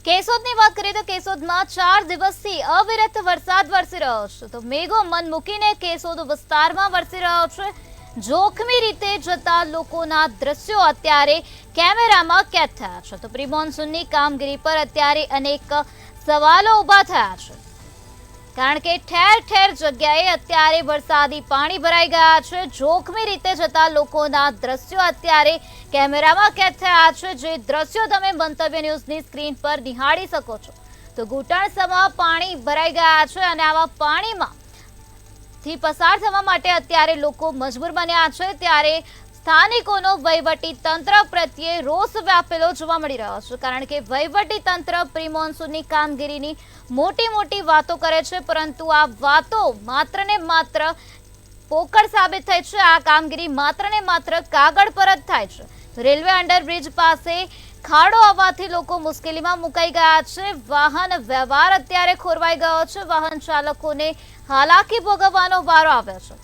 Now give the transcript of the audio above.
કેશોદની વાત કરીએ તો કેશોદમાં 4 દિવસથી અવિરત વરસાદ વરસી રહ્યો છે તો મેઘો મન મૂકીને કેશોદ વિસ્તારમાં વરસી રહ્યો છે। જોખમી રીતે જતા લોકોના દ્રશ્યો અત્યારે કેમેરામાં કેદ થયા છે તો પ્રી મોન્સૂનની કામગીરી પર અત્યારે અનેક સવાલો ઊભા થયા છે કારણ કે ઠેર ઠેર જગ્યાએ અત્યારે વરસાદી પાણી ભરાઈ ગયા છે। જોખમી રીતે જતા લોકોના દ્રશ્યો અત્યારે કેમેરામાં કેદ થયા છે। જે દ્રશ્યો તમે મંતવ્ય ન્યૂઝની સ્ક્રીન પર નિહાળી શકો છો તો ઘૂંટણસમાં પાણી ભરાઈ ગયા છે અને આવા પાણીમાં થી પસાર થવા માટે અત્યારે લોકો મજબૂર બન્યા છે। ત્યારે સ્થાનિકોનો વહીવટી તંત્ર પ્રત્યે રોષ વ્યાપેલો જોવા મળી રહ્યો છે કારણ કે વહીવટી તંત્ર પ્રી મોન્સૂનની કામગીરીની મોટી વાતો કરે છે પરંતુ આ વાતો માત્ર ને માત્ર પોકળ સાબિત થઈ છે। આ કામગીરી માત્ર ને માત્ર કાગળ પર જ થાય છે। રેલવે અંડરબ્રિજ પાસે ખાડો આવવાથી લોકો મુશ્કેલીમાં મુકાઈ ગયા છે। વાહન વ્યવહાર અત્યારે ખોરવાઈ ગયો છે। વાહન ચાલકોને હાલાકી ભોગવવાનો વારો આવ્યો છે।